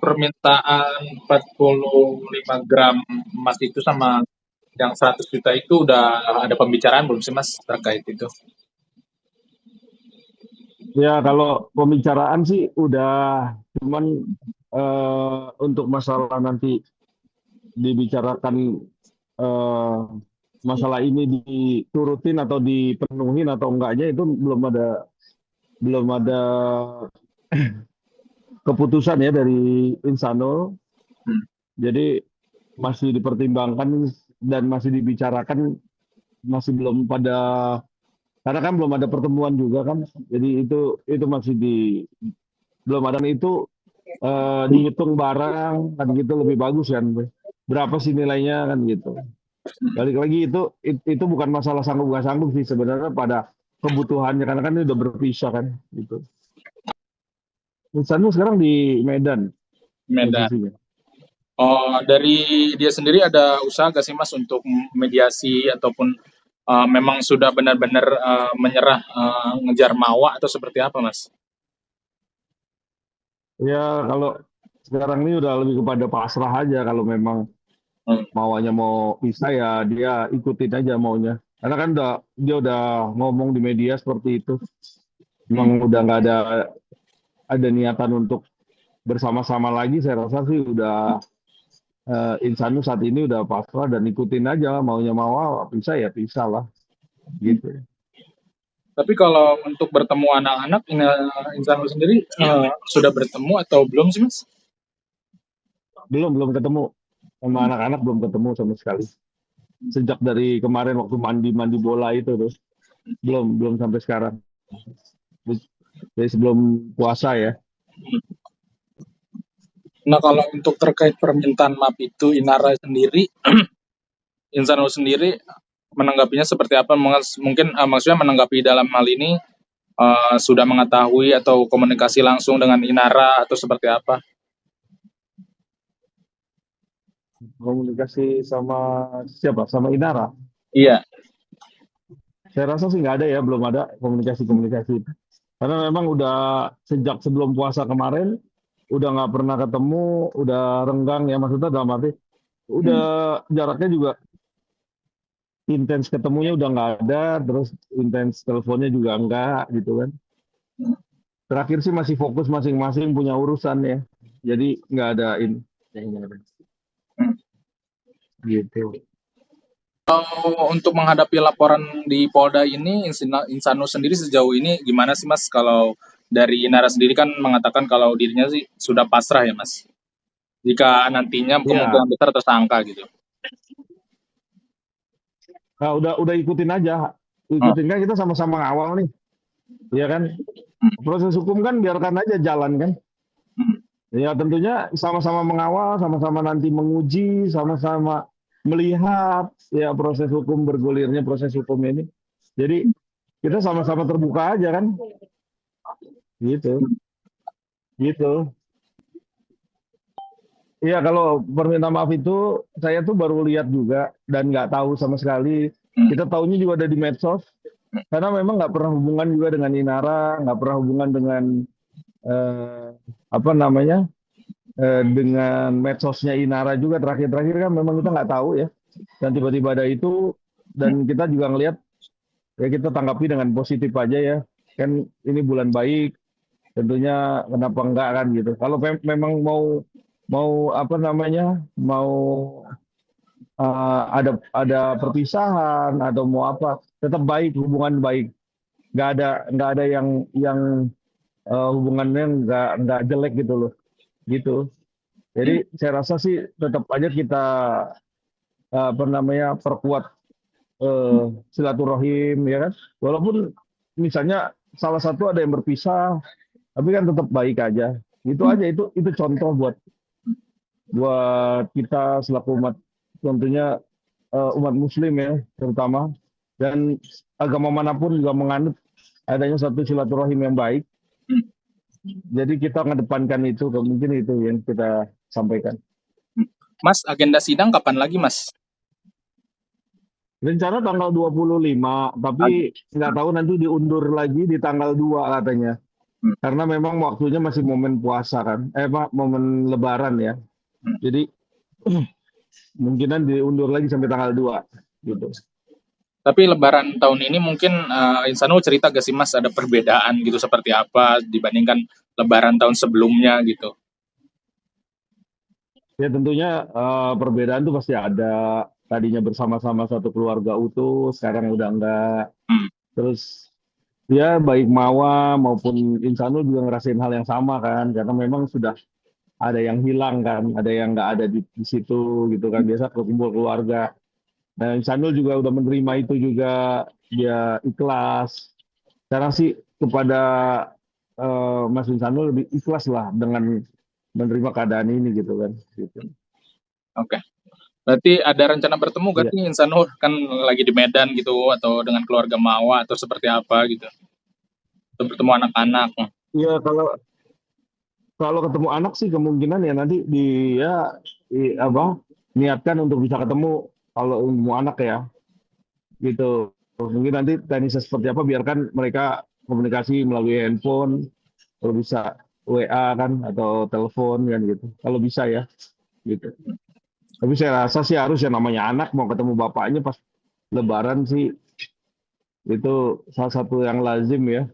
permintaan 45 gram emas itu sama yang 100 juta itu udah ada pembicaraan belum sih Mas terkait itu? Ya kalau pembicaraan sih udah, cuman untuk masalah nanti dibicarakan, eh, masalah ini diturutin atau dipenuhin atau enggaknya itu belum ada keputusan ya dari Insano. Hmm. Jadi masih dipertimbangkan dan masih dibicarakan, masih belum pada, karena kan belum ada pertemuan juga kan. Jadi itu masih belum ada itu, dihitung barang kan gitu lebih bagus kan. Berapa sih nilainya kan gitu. Balik lagi itu bukan masalah sanggup nggak sanggup sih sebenarnya, pada kebutuhannya karena kan ini udah berpisah kan gitu. Insano sekarang di Medan Medan. posisinya. Oh, dari dia sendiri ada usaha gak sih Mas untuk mediasi ataupun memang sudah benar-benar menyerah ngejar Mawa atau seperti apa Mas? Ya kalau sekarang ini udah lebih kepada pasrah aja, kalau memang Hmm. maunya mau pisah ya dia ikutin aja maunya. Karena kan dia udah ngomong di media seperti itu. Hmm. Memang udah nggak ada niatan untuk bersama-sama lagi. Saya rasa sih udah, Insanu saat ini udah pasrah dan ikutin aja maunya mau pisah ya pisah lah gitu. Tapi kalau untuk bertemu anak-anak, Insan sendiri sudah bertemu atau belum sih Mas? Belum ketemu sama anak-anak, belum ketemu sama sekali. Sejak dari kemarin waktu mandi bola itu tuh belum belum sampai sekarang. Dari sebelum puasa ya. Nah kalau untuk terkait permintaan maaf itu Inara sendiri, Insan sendiri menanggapinya seperti apa? Mungkin maksudnya menanggapi dalam hal ini sudah mengetahui atau komunikasi langsung dengan Inara atau seperti apa? Komunikasi sama siapa? Sama Inara. Iya. Saya rasa sih nggak ada ya, belum ada komunikasi-komunikasi itu. Karena memang udah sejak sebelum puasa kemarin, udah nggak pernah ketemu, udah renggang ya, maksudnya dalam arti, udah Hmm. jaraknya juga intens, ketemunya udah nggak ada, terus intens teleponnya juga enggak gitu kan. Terakhir sih masih fokus masing-masing punya urusan ya. Jadi nggak ada ini. Hmm. Gitu. Untuk menghadapi laporan di Polda ini, Insano sendiri sejauh ini gimana sih Mas? Kalau dari Inara sendiri kan mengatakan kalau dirinya sih sudah pasrah ya Mas. Jika nantinya Iya, kemungkinan besar tersangka gitu. nah, udah ikutin aja. Oh. Ikutin kan, kita sama-sama ngawal nih. Iya kan? Hmm. Proses hukum kan biarkan aja jalan kan. Hmm. Ya tentunya sama-sama mengawal, sama-sama nanti menguji, sama-sama melihat ya proses hukum bergulirnya proses hukum ini. Jadi kita sama-sama terbuka aja kan, gitu, gitu. Iya kalau permintaan maaf itu saya tuh baru lihat juga dan nggak tahu sama sekali. Hmm. Kita tahunya juga ada di medsos karena memang nggak pernah hubungan juga dengan Inara, nggak pernah hubungan dengan, eh, apa namanya, dengan medsosnya Inara juga. Terakhir-terakhir kan memang kita nggak tahu ya. Dan tiba-tiba ada itu, dan kita juga ngelihat ya, kita tanggapi dengan positif aja ya. Kan ini bulan baik, tentunya kenapa enggak kan gitu. Kalau memang mau mau apa namanya, mau, ada perpisahan atau mau apa, tetap baik, hubungan baik. Nggak ada yang, hubungannya nggak jelek gitu loh, gitu. Jadi saya rasa sih tetap aja kita, apa namanya, perkuat, eh, silaturahim ya kan. Walaupun misalnya salah satu ada yang berpisah, tapi kan tetap baik aja. Itu aja, itu contoh buat buat kita selaku umat, tentunya, umat Muslim ya terutama, dan agama manapun juga menganut adanya satu silaturahim yang baik. Jadi kita mengedepankan itu, mungkin itu yang kita sampaikan. Mas, agenda sidang kapan lagi Mas? Rencana tanggal 25, tapi nggak tahu nanti diundur lagi di tanggal 2 katanya. Hmm. Karena memang waktunya masih momen puasa kan, momen Lebaran ya. Hmm. Jadi mungkinan diundur lagi sampai tanggal 2 gitu. Tapi Lebaran tahun ini mungkin Insanul cerita gak sih Mas ada perbedaan gitu seperti apa dibandingkan Lebaran tahun sebelumnya gitu? Ya tentunya perbedaan tuh pasti ada. Tadinya bersama-sama satu keluarga utuh, sekarang udah enggak. Hmm. Terus ya baik Mawa maupun Insanul juga ngerasain hal yang sama kan, karena memang sudah ada yang hilang kan, ada yang nggak ada di situ gitu kan, biasa kumpul keluarga. Nah Insanul juga udah menerima itu juga, dia ikhlas. Sekarang sih kepada Mas Insanul lebih ikhlas lah dengan menerima keadaan ini gitu kan. Gitu. Oke. Berarti ada rencana bertemu gak Iya, sih Insanul kan lagi di Medan gitu atau dengan keluarga Mawa atau seperti apa gitu? Atau bertemu anak-anak? iya kalau kalau ketemu anak sih kemungkinan ya nanti dia apa niatkan untuk bisa ketemu kalau ketemu anak ya gitu. Mungkin nanti teknisnya seperti apa biarkan mereka komunikasi melalui handphone, kalau bisa WA kan atau telepon kan gitu. Kalau bisa ya gitu. Tapi saya rasa sih harus yang namanya anak mau ketemu bapaknya pas Lebaran sih itu salah satu yang lazim ya.